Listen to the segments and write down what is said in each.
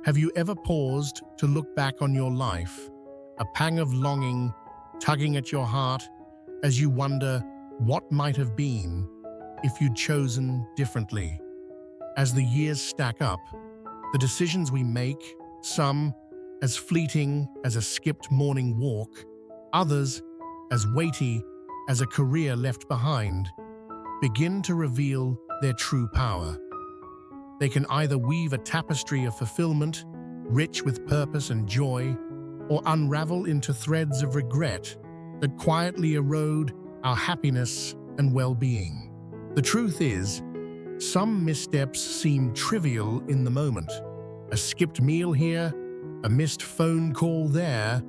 Have you ever paused to look back on your life, a pang of longing tugging at your heart as you wonder what might have been if you'd chosen differently? As the years stack up, the decisions we make, some as fleeting as a skipped morning walk, others as weighty as a career left behind, begin to reveal their true power. They can either weave a tapestry of fulfillment, rich with purpose and joy, or unravel into threads of regret that quietly erode our happiness and well-being. The truth is, some missteps seem trivial in the moment. A skipped meal here, a missed phone call there,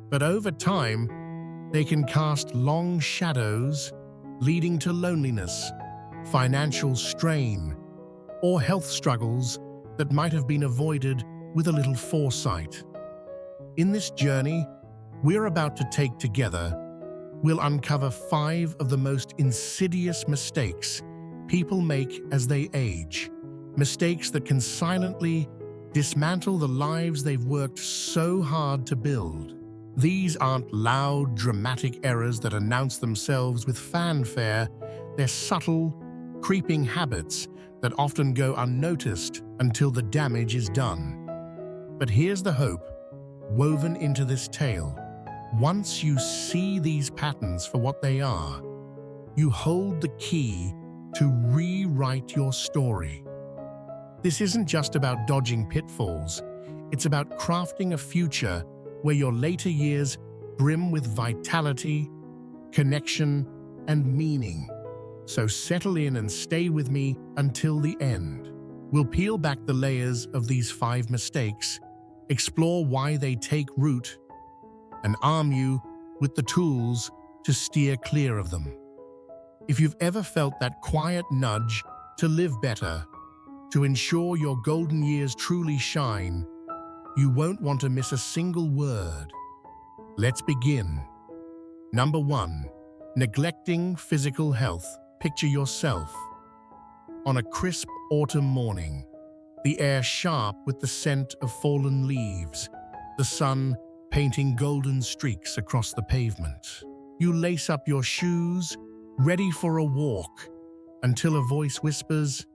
but over time, they can cast long shadows, leading to loneliness, financial strain, or health struggles that might have been avoided with a little foresight. In this journey we're about to take together, we'll uncover 5 of the most insidious mistakes people make as they age, mistakes that can silently dismantle the lives they've worked so hard to build. These aren't loud, dramatic errors that announce themselves with fanfare. They're subtle, creeping habits that often go unnoticed until the damage is done. But here's the hope woven into this tale. Once you see these patterns for what they are, you hold the key to rewrite your story. This isn't just about dodging pitfalls. It's about crafting a future where your later years brim with vitality, connection, and meaning. So settle in and stay with me until the end. We'll peel back the layers of these 5 mistakes, explore why they take root, and arm you with the tools to steer clear of them. If you've ever felt that quiet nudge to live better, to ensure your golden years truly shine, you won't want to miss a single word. Let's begin. Number 1. Neglecting physical health. Picture yourself on a crisp autumn morning, the air sharp with the scent of fallen leaves, the sun painting golden streaks across the pavement. You lace up your shoes, ready for a walk, until a voice whispers,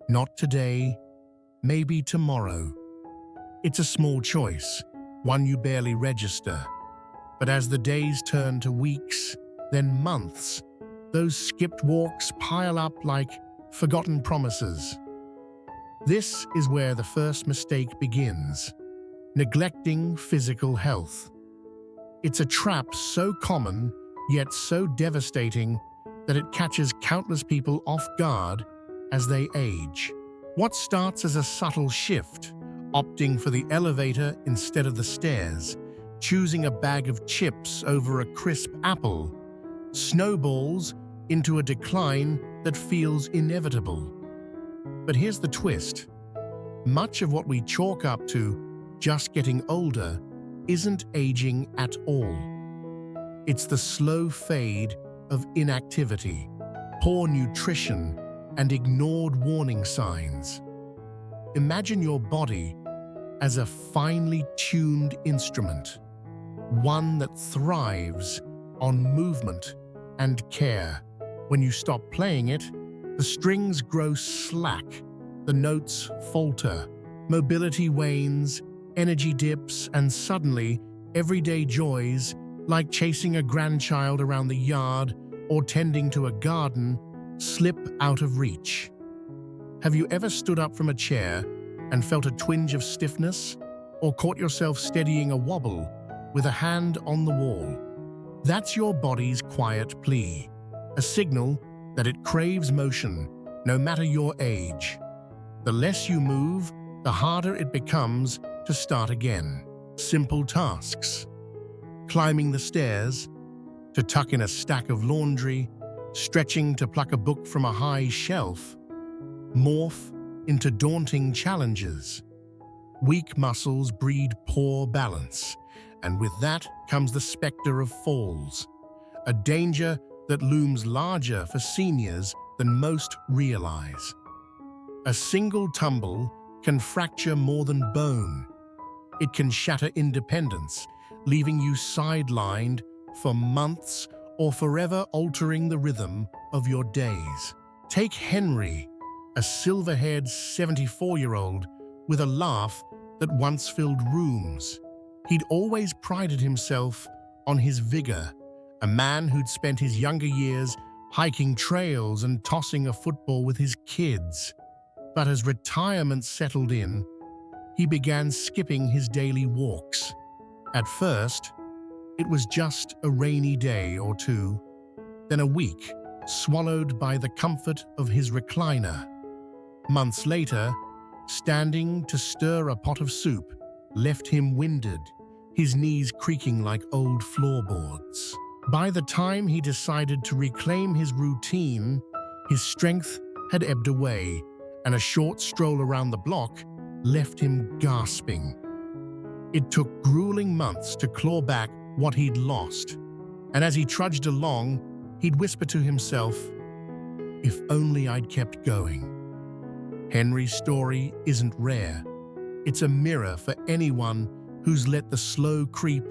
"Not today, maybe tomorrow." It's a small choice, one you barely register. But as the days turn to weeks, then months, those skipped walks pile up like forgotten promises. This is where the first mistake begins: neglecting physical health. It's a trap so common, yet so devastating, that it catches countless people off guard as they age. What starts as a subtle shift, opting for the elevator instead of the stairs, choosing a bag of chips over a crisp apple, snowballs into a decline that feels inevitable. But here's the twist. Much of what we chalk up to just getting older isn't aging at all. It's the slow fade of inactivity, poor nutrition, and ignored warning signs. Imagine your body as a finely tuned instrument, one that thrives on movement and care. When you stop playing it, the strings grow slack, the notes falter, mobility wanes, energy dips, and suddenly, everyday joys, like chasing a grandchild around the yard or tending to a garden, slip out of reach. Have you ever stood up from a chair and felt a twinge of stiffness, or caught yourself steadying a wobble with a hand on the wall? That's your body's quiet plea, a signal that it craves motion, no matter your age. The less you move, the harder it becomes to start again. Simple tasks: climbing the stairs, to tuck in a stack of laundry, stretching to pluck a book from a high shelf, morph into daunting challenges. Weak muscles breed poor balance, and with that comes the specter of falls, a danger that looms larger for seniors than most realize. A single tumble can fracture more than bone. It can shatter independence, leaving you sidelined for months or forever altering the rhythm of your days. Take Henry, a silver-haired 74-year-old with a laugh that once filled rooms. He'd always prided himself on his vigor, a man who'd spent his younger years hiking trails and tossing a football with his kids. But as retirement settled in, he began skipping his daily walks. At first, it was just a rainy day or two, then a week swallowed by the comfort of his recliner. Months later, standing to stir a pot of soup left him winded, his knees creaking like old floorboards. By the time he decided to reclaim his routine, his strength had ebbed away, and a short stroll around the block left him gasping. It took grueling months to claw back what he'd lost, and as he trudged along, he'd whisper to himself, "If only I'd kept going." Henry's story isn't rare. It's a mirror for anyone who's let the slow creep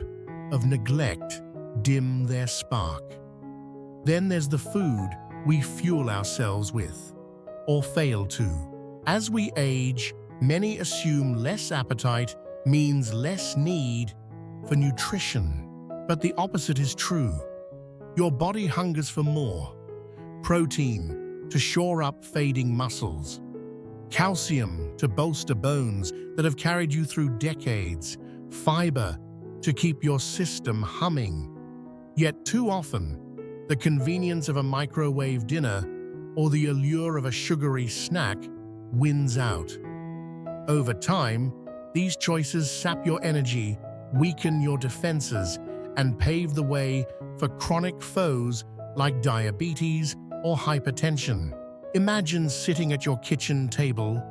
of neglect dim their spark. Then there's the food we fuel ourselves with, or fail to. As we age, many assume less appetite means less need for nutrition. But the opposite is true. Your body hungers for more. Protein to shore up fading muscles. Calcium to bolster bones that have carried you through decades. Fiber to keep your system humming. Yet too often, the convenience of a microwave dinner or the allure of a sugary snack wins out. Over time, these choices sap your energy, weaken your defenses, and pave the way for chronic foes like diabetes or hypertension. Imagine sitting at your kitchen table,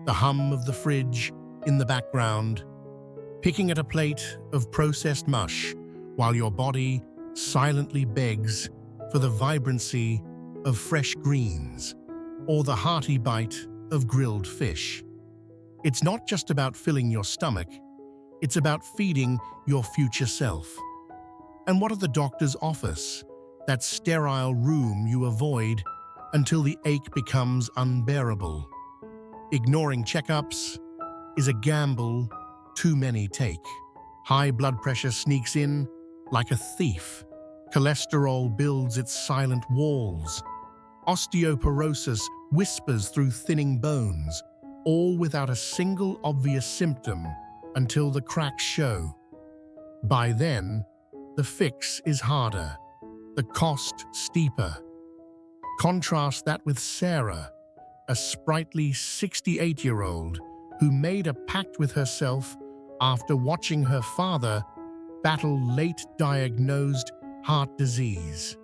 the hum of the fridge in the background, picking at a plate of processed mush while your body silently begs for the vibrancy of fresh greens or the hearty bite of grilled fish. It's not just about filling your stomach, it's about feeding your future self. And what of the doctor's office, that sterile room you avoid until the ache becomes unbearable? Ignoring checkups is a gamble too many take. High blood pressure sneaks in like a thief. Cholesterol builds its silent walls. Osteoporosis whispers through thinning bones, all without a single obvious symptom until the cracks show. By then, the fix is harder, the cost steeper. Contrast that with Sarah, a sprightly 68-year-old who made a pact with herself after watching her father battle late-diagnosed heart disease.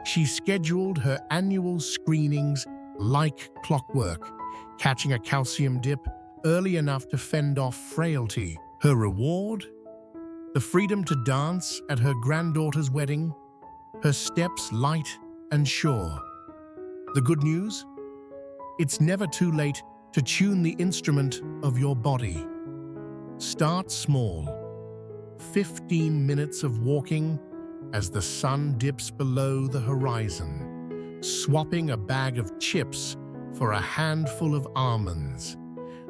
She scheduled her annual screenings like clockwork, catching a calcium dip early enough to fend off frailty. Her reward? The freedom to dance at her granddaughter's wedding, her steps light and sure. The good news? It's never too late to tune the instrument of your body. Start small. 15 minutes of walking as the sun dips below the horizon, swapping a bag of chips for a handful of almonds,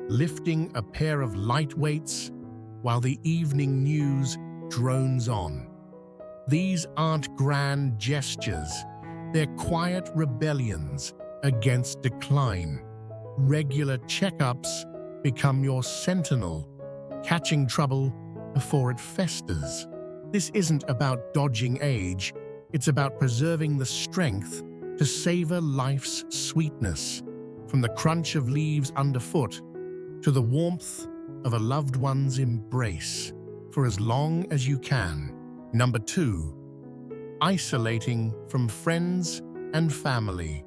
lifting a pair of lightweights while the evening news drones on. These aren't grand gestures, they're quiet rebellions against decline. Regular checkups become your sentinel, catching trouble before it festers. This isn't about dodging age, it's about preserving the strength to savor life's sweetness, from the crunch of leaves underfoot to the warmth of a loved one's embrace, for as long as you can. Number 2, isolating from friends and family.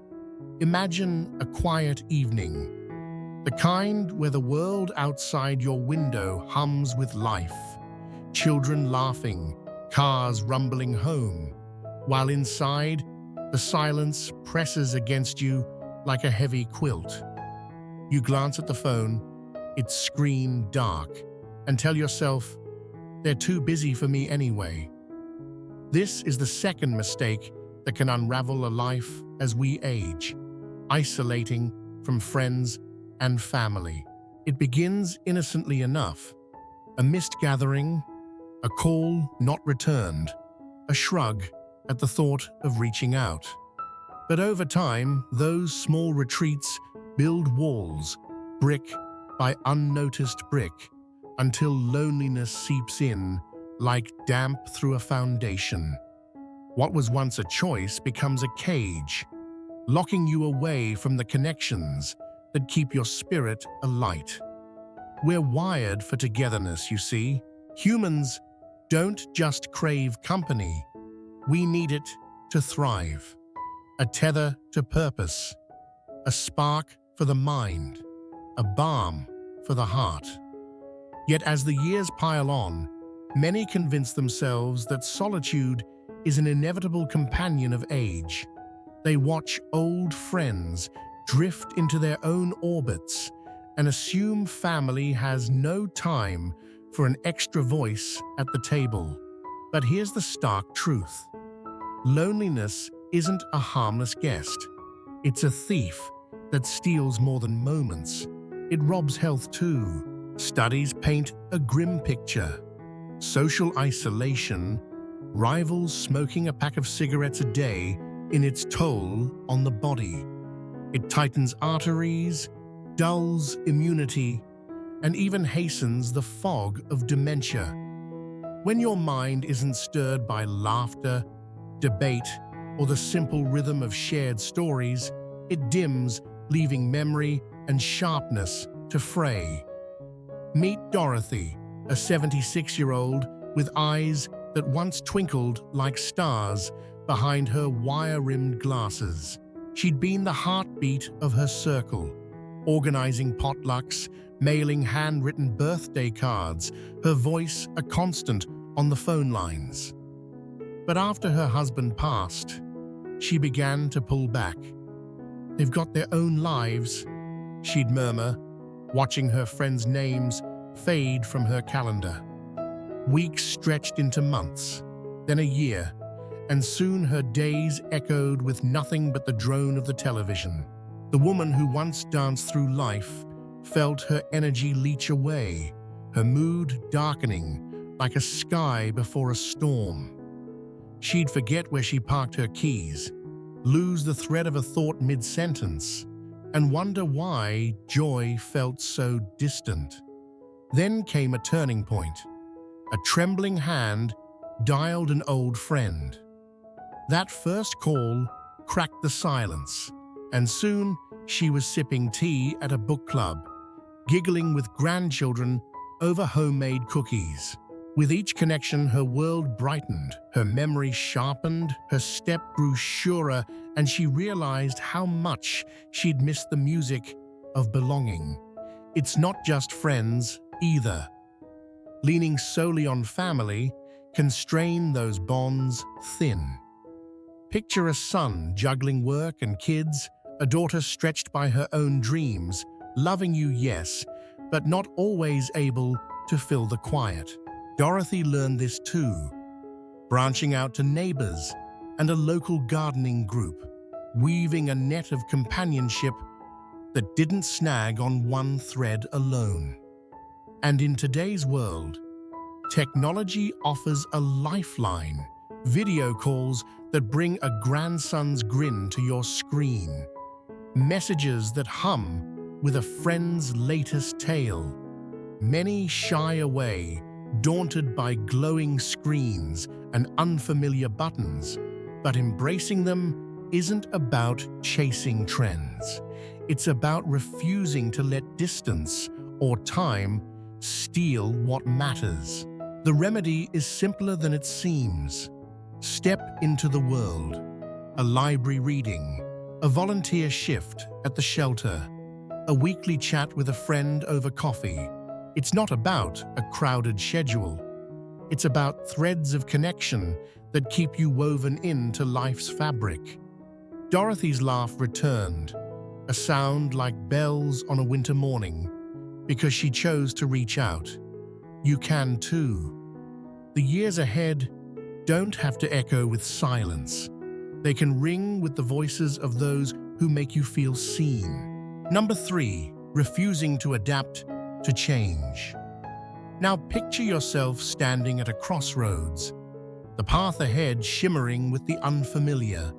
Imagine a quiet evening, the kind where the world outside your window hums with life. Children laughing, cars rumbling home, while inside, the silence presses against you like a heavy quilt. You glance at the phone, its screen dark, and tell yourself, they're too busy for me anyway. This is the second mistake that can unravel a life as we age, isolating from friends and family. It begins innocently enough. A missed gathering, a call not returned, a shrug at the thought of reaching out. But over time, those small retreats build walls, brick by unnoticed brick, until loneliness seeps in like damp through a foundation. What was once a choice becomes a cage, locking you away from the connections that keep your spirit alight. We're wired for togetherness, you see. Humans don't just crave company, we need it to thrive. A tether to purpose, a spark for the mind, a balm for the heart. Yet as the years pile on, many convince themselves that solitude is an inevitable companion of age. They watch old friends drift into their own orbits and assume family has no time for an extra voice at the table. But here's the stark truth. Loneliness isn't a harmless guest. It's a thief that steals more than moments. It robs health too. Studies paint a grim picture. Social isolation rivals smoking a pack of cigarettes a day in its toll on the body. It tightens arteries, dulls immunity, and even hastens the fog of dementia. When your mind isn't stirred by laughter, debate, or the simple rhythm of shared stories, it dims, leaving memory and sharpness to fray. Meet Dorothy, a 76-year-old with eyes that once twinkled like stars behind her wire-rimmed glasses. She'd been the heartbeat of her circle, organizing potlucks, mailing handwritten birthday cards, her voice a constant on the phone lines. But after her husband passed, she began to pull back. "They've got their own lives," she'd murmur, watching her friends' names fade from her calendar. Weeks stretched into months, then a year, and soon her days echoed with nothing but the drone of the television. The woman who once danced through life felt her energy leach away, her mood darkening like a sky before a storm. She'd forget where she parked her keys, lose the thread of a thought mid-sentence, and wonder why joy felt so distant. Then came a turning point. A trembling hand dialed an old friend. That first call cracked the silence, and soon she was sipping tea at a book club, giggling with grandchildren over homemade cookies. With each connection, her world brightened, her memory sharpened, her step grew surer, and she realized how much she'd missed the music of belonging. It's not just friends, either. Leaning solely on family can strain those bonds thin. Picture a son juggling work and kids, a daughter stretched by her own dreams, loving you, yes, but not always able to fill the quiet. Dorothy learned this too, branching out to neighbors and a local gardening group, weaving a net of companionship that didn't snag on one thread alone. And in today's world, technology offers a lifeline, video calls that bring a grandson's grin to your screen, messages that hum with a friend's latest tale. Many shy away, daunted by glowing screens and unfamiliar buttons, but embracing them isn't about chasing trends. It's about refusing to let distance or time steal what matters. The remedy is simpler than it seems. Step into the world. A library reading, a volunteer shift at the shelter, a weekly chat with a friend over coffee. It's not about a crowded schedule. It's about threads of connection that keep you woven into life's fabric. Dorothy's laugh returned, a sound like bells on a winter morning, because she chose to reach out. You can too. The years ahead don't have to echo with silence. They can ring with the voices of those who make you feel seen. Number 3, refusing to adapt to change. Now picture yourself standing at a crossroads, the path ahead shimmering with the unfamiliar,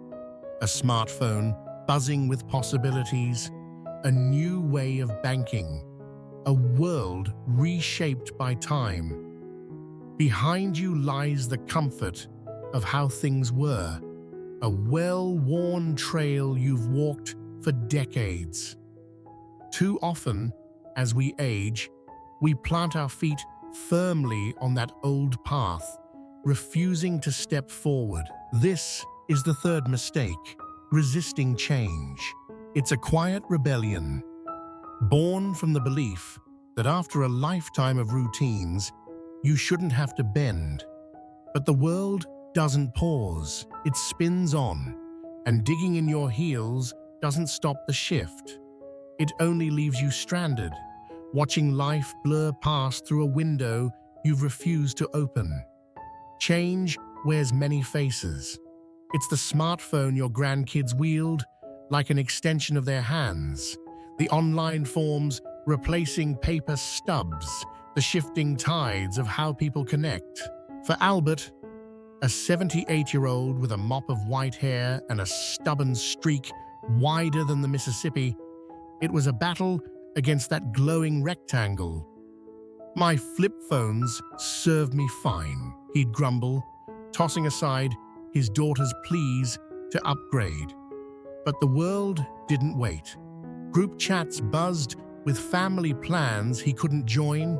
a smartphone buzzing with possibilities, a new way of banking, a world reshaped by time. Behind you lies the comfort of how things were, a well-worn trail you've walked for decades. Too often, as we age, we plant our feet firmly on that old path, refusing to step forward. This is the third mistake, resisting change. It's a quiet rebellion, born from the belief that after a lifetime of routines, you shouldn't have to bend. But the world doesn't pause, it spins on, and digging in your heels doesn't stop the shift. It only leaves you stranded, watching life blur past through a window you've refused to open. Change wears many faces. It's the smartphone your grandkids wield like an extension of their hands, the online forms replacing paper stubs, the shifting tides of how people connect. For Albert, a 78-year-old with a mop of white hair and a stubborn streak wider than the Mississippi, it was a battle against that glowing rectangle. "My flip phones serve me fine," he'd grumble, tossing aside his daughter's pleas to upgrade. But the world didn't wait. Group chats buzzed with family plans he couldn't join,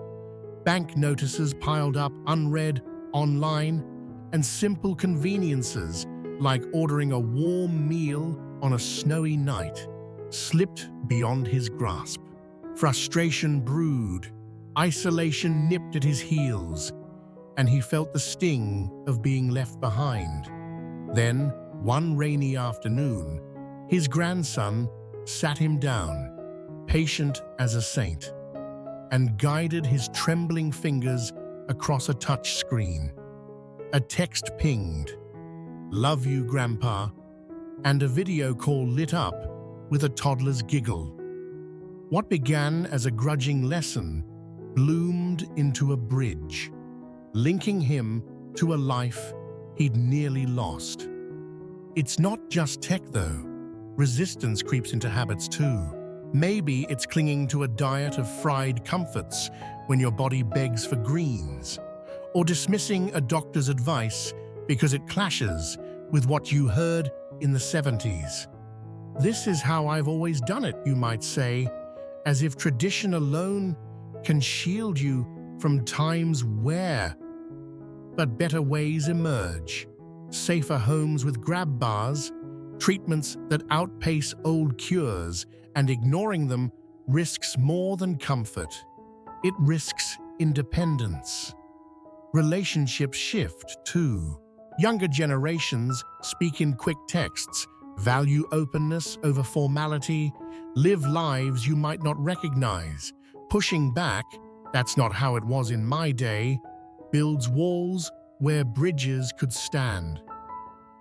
bank notices piled up unread online, and simple conveniences like ordering a warm meal on a snowy night slipped beyond his grasp. Frustration brewed, isolation nipped at his heels, and he felt the sting of being left behind. Then, one rainy afternoon, his grandson sat him down, patient as a saint, and guided his trembling fingers across a touch screen. A text pinged, "Love you, Grandpa," and a video call lit up with a toddler's giggle. What began as a grudging lesson bloomed into a bridge, linking him to a life he'd nearly lost. It's not just tech, though. Resistance creeps into habits too. Maybe it's clinging to a diet of fried comforts when your body begs for greens, or dismissing a doctor's advice because it clashes with what you heard in the 70s. "This is how I've always done it," you might say, as if tradition alone can shield you from times where. But better ways emerge, safer homes with grab bars, treatments that outpace old cures, and ignoring them risks more than comfort. It risks independence. Relationships shift, too. Younger generations speak in quick texts, value openness over formality, live lives you might not recognize. Pushing back, "That's not how it was in my day," builds walls where bridges could stand.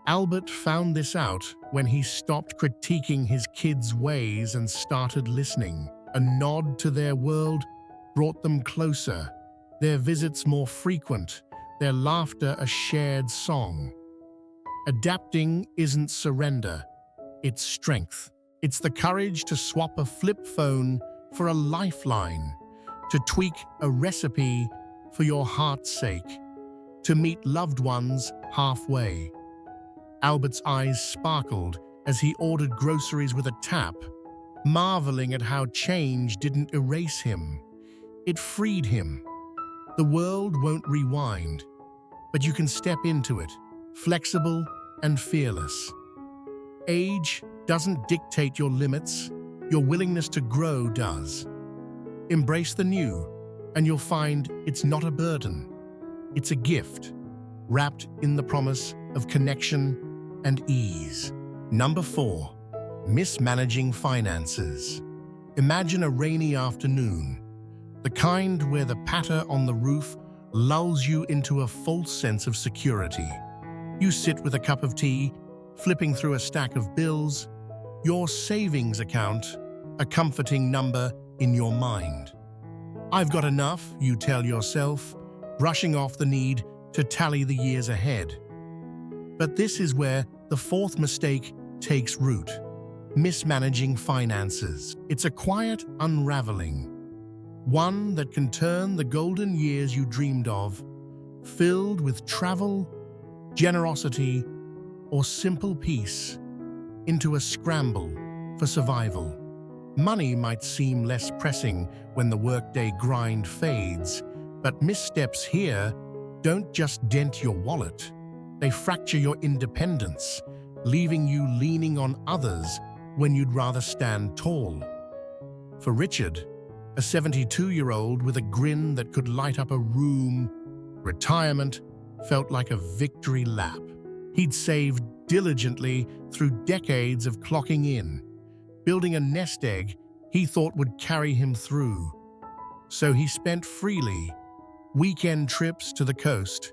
Albert found this out when he stopped critiquing his kids' ways and started listening. A nod to their world brought them closer, their visits more frequent, their laughter a shared song. Adapting isn't surrender, it's strength. It's the courage to swap a flip phone for a lifeline, to tweak a recipe for your heart's sake, to meet loved ones halfway. Albert's eyes sparkled as he ordered groceries with a tap, marveling at how change didn't erase him. It freed him. The world won't rewind, but you can step into it, flexible and fearless. Age doesn't dictate your limits, your willingness to grow does. Embrace the new, and you'll find it's not a burden. It's a gift, wrapped in the promise of connection and ease. Number 4, mismanaging finances. Imagine a rainy afternoon. the kind where the patter on the roof lulls you into a false sense of security. You sit with a cup of tea, flipping through a stack of bills, your savings account, a comforting number in your mind. I've got enough, you tell yourself, brushing off the need to tally the years ahead. But this is where the fourth mistake takes root: mismanaging finances. It's a quiet unraveling, one that can turn the golden years you dreamed of, filled with travel, generosity, or simple peace, into a scramble for survival. Money might seem less pressing when the workday grind fades, but missteps here don't just dent your wallet. They fracture your independence, leaving you leaning on others when you'd rather stand tall. For Richard, a 72-year-old with a grin that could light up a room, retirement felt like a victory lap. He'd saved diligently through decades of clocking in, building a nest egg he thought would carry him through. So he spent freely, weekend trips to the coast,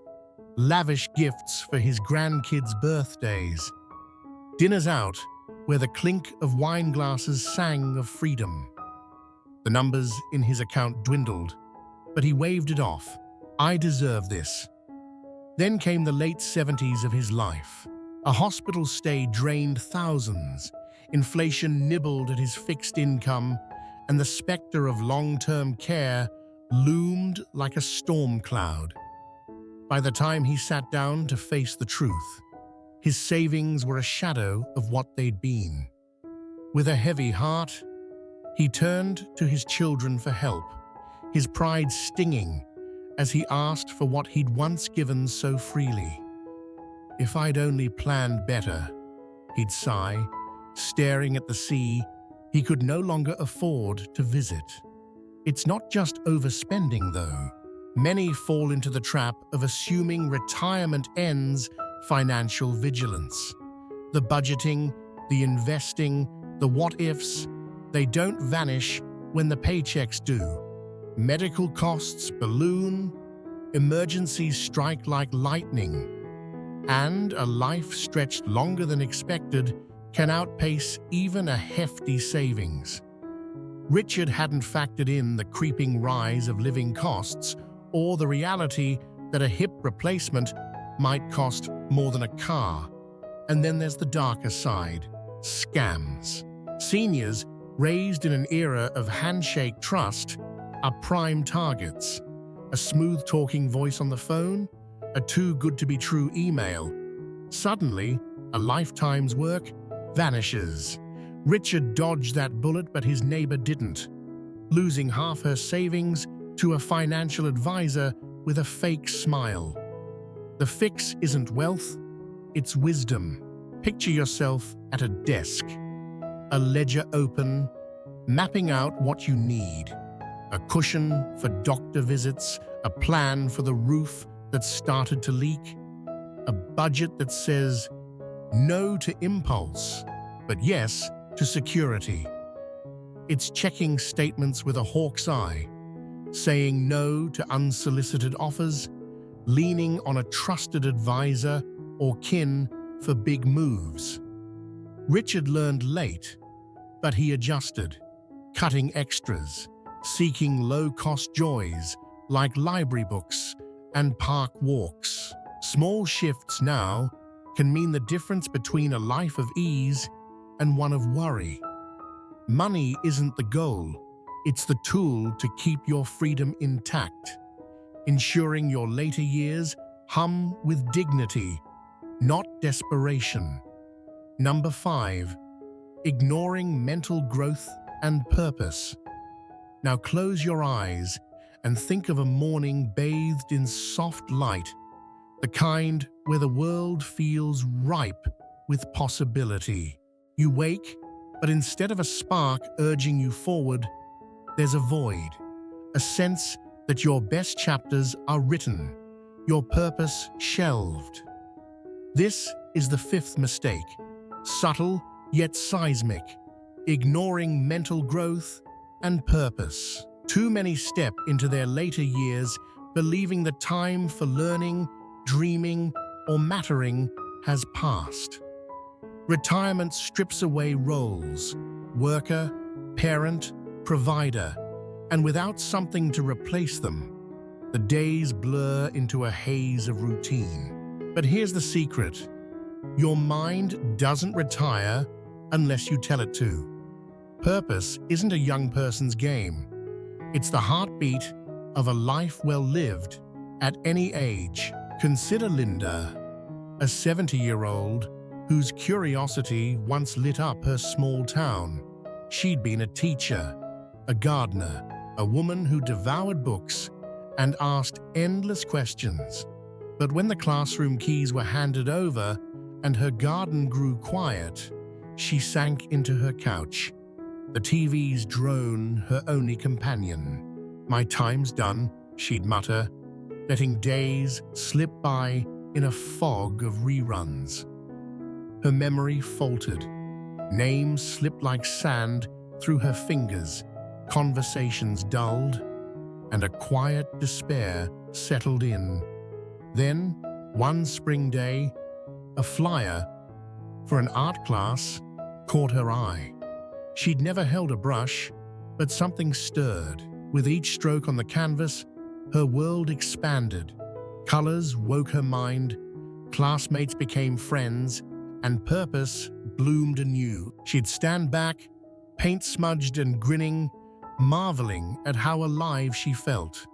lavish gifts for his grandkids' birthdays, dinners out where the clink of wine glasses sang of freedom. The numbers in his account dwindled, but he waved it off. I deserve this. Then came the late 70s of his life. A hospital stay drained thousands, inflation nibbled at his fixed income, and the specter of long-term care loomed like a storm cloud. By the time he sat down to face the truth, his savings were a shadow of what they'd been. With a heavy heart, he turned to his children for help, his pride stinging as he asked for what he'd once given so freely. If I'd only planned better, he'd sigh, staring at the sea he could no longer afford to visit. It's not just overspending, though. Many fall into the trap of assuming retirement ends financial vigilance. The budgeting, the investing, the what-ifs, they don't vanish when the paychecks do. Medical costs balloon, emergencies strike like lightning, and a life stretched longer than expected can outpace even a hefty savings. Richard hadn't factored in the creeping rise of living costs or the reality that a hip replacement might cost more than a car. And then there's the darker side: scams. Seniors, raised in an era of handshake trust, are prime targets. A smooth-talking voice on the phone, a too-good-to-be-true email. Suddenly, a lifetime's work vanishes. Richard dodged that bullet, but his neighbor didn't, losing half her savings to a financial advisor with a fake smile. The fix isn't wealth, it's wisdom. Picture yourself at a desk, a ledger open, mapping out what you need. A cushion for doctor visits, a plan for the roof that started to leak, a budget that says no to impulse, but yes to security. It's checking statements with a hawk's eye, saying no to unsolicited offers, leaning on a trusted advisor or kin for big moves. Richard learned late, but he adjusted, cutting extras, seeking low-cost joys like library books and park walks. Small shifts now can mean the difference between a life of ease and one of worry. Money isn't the goal, it's the tool to keep your freedom intact, ensuring your later years hum with dignity, not desperation. Number 5, ignoring mental growth and purpose. Now close your eyes and think of a morning bathed in soft light, the kind where the world feels ripe with possibility. You wake, but instead of a spark urging you forward, there's a void, a sense that your best chapters are written, your purpose shelved. This is the 5th mistake, subtle yet seismic, ignoring mental growth and purpose. Too many step into their later years believing the time for learning, dreaming, or mattering has passed. Retirement strips away roles, worker, parent, provider, and without something to replace them, the days blur into a haze of routine. But here's the secret. Your mind doesn't retire unless you tell it to. Purpose isn't a young person's game. It's the heartbeat of a life well lived at any age. Consider Linda, a 70-year-old whose curiosity once lit up her small town. She'd been a teacher, a gardener, a woman who devoured books and asked endless questions. But when the classroom keys were handed over and her garden grew quiet, she sank into her couch. The TV's drone, her only companion. "My time's done," she'd mutter, letting days slip by in a fog of reruns. Her memory faltered. Names slipped like sand through her fingers, conversations dulled, and a quiet despair settled in. Then, one spring day, a flyer for an art class caught her eye. She'd never held a brush, but something stirred. With each stroke on the canvas, her world expanded. Colors woke her mind, classmates became friends, and purpose bloomed anew. She'd stand back, paint smudged and grinning, marveling at how alive she felt.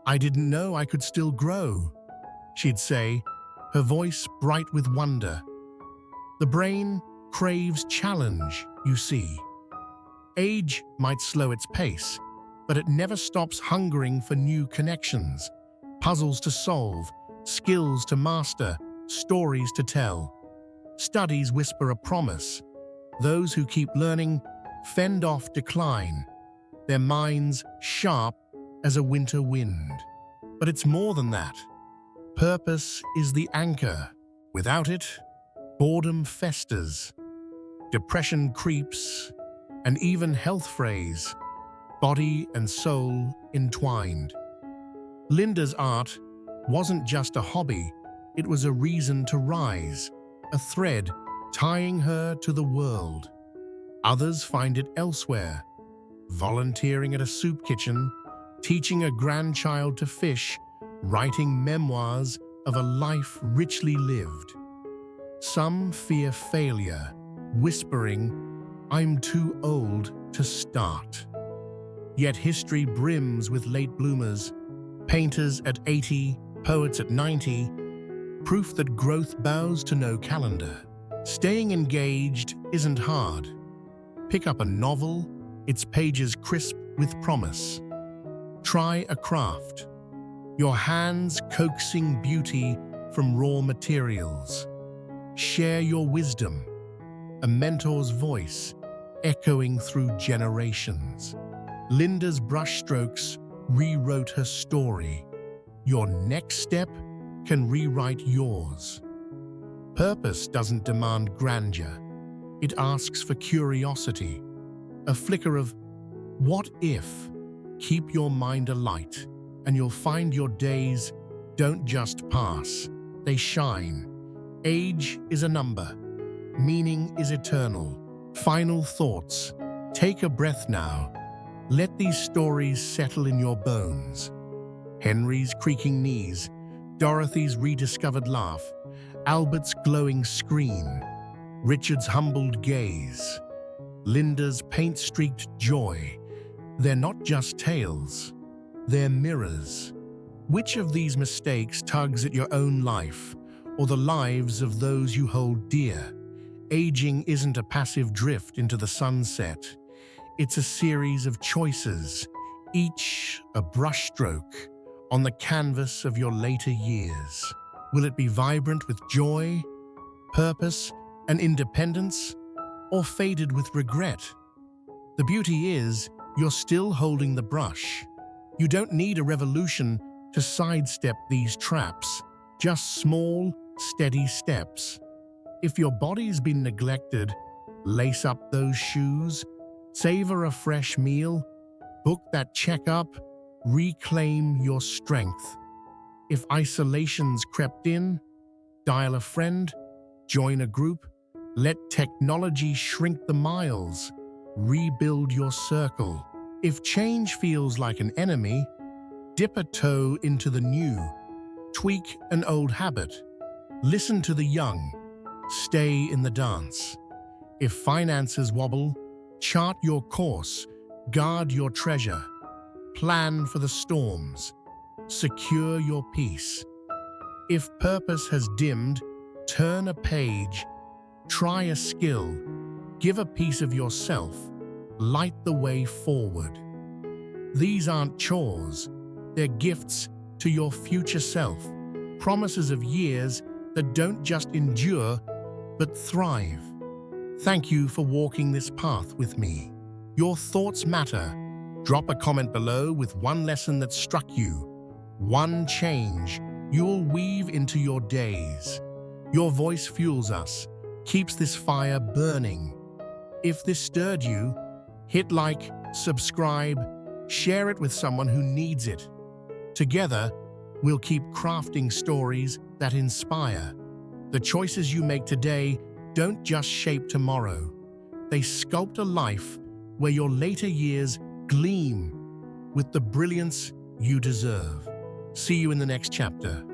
"I didn't know I could still grow," she'd say, her voice bright with wonder. The brain craves challenge, you see. Age might slow its pace, but it never stops hungering for new connections, puzzles to solve, skills to master, stories to tell. Studies whisper a promise. Those who keep learning fend off decline, their minds sharp as a winter wind. But it's more than that. Purpose is the anchor. Without it, boredom festers, depression creeps, and even health frays, body and soul entwined. Linda's art wasn't just a hobby, it was a reason to rise, a thread tying her to the world. Others find it elsewhere, volunteering at a soup kitchen, teaching a grandchild to fish, writing memoirs of a life richly lived. Some fear failure, whispering, "I'm too old to start." Yet history brims with late bloomers, painters at 80, poets at 90, proof that growth bows to no calendar. Staying engaged isn't hard. Pick up a novel, its pages crisp with promise. Try a craft, your hands coaxing beauty from raw materials. Share your wisdom, a mentor's voice echoing through generations. Linda's brushstrokes rewrote her story. Your next step can rewrite yours. Purpose doesn't demand grandeur. It asks for curiosity, a flicker of what if. Keep your mind alight, and you'll find your days don't just pass, they shine. Age is a number. Meaning is eternal. Final thoughts. Take a breath now. Let these stories settle in your bones. Henry's creaking knees, Dorothy's rediscovered laugh, Albert's glowing scream, Richard's humbled gaze, Linda's paint-streaked joy. They're not just tales, they're mirrors. Which of these mistakes tugs at your own life or the lives of those you hold dear? Aging isn't a passive drift into the sunset. It's a series of choices, each a brushstroke on the canvas of your later years. Will it be vibrant with joy, purpose, and independence, or faded with regret? The beauty is, you're still holding the brush. You don't need a revolution to sidestep these traps, just small, steady steps. If your body's been neglected, lace up those shoes, savor a fresh meal, Book that checkup, reclaim your strength. If isolation's crept in, dial a friend, join a group, let technology shrink the miles, rebuild your circle. If change feels like an enemy, dip a toe into the new, tweak an old habit, listen to the young, stay in the dance. If finances wobble, chart your course, guard your treasure, plan for the storms, secure your peace. If purpose has dimmed, turn a page, try a skill, give a piece of yourself, light the way forward. These aren't chores, they're gifts to your future self, promises of years that don't just endure, but thrive. Thank you for walking this path with me. Your thoughts matter. Drop a comment below with one lesson that struck you, one change you'll weave into your days. Your voice fuels us, keeps this fire burning. If this stirred you, hit like, subscribe, share it with someone who needs it. Together, we'll keep crafting stories that inspire. The choices you make today don't just shape tomorrow. They sculpt a life where your later years gleam with the brilliance you deserve. See you in the next chapter.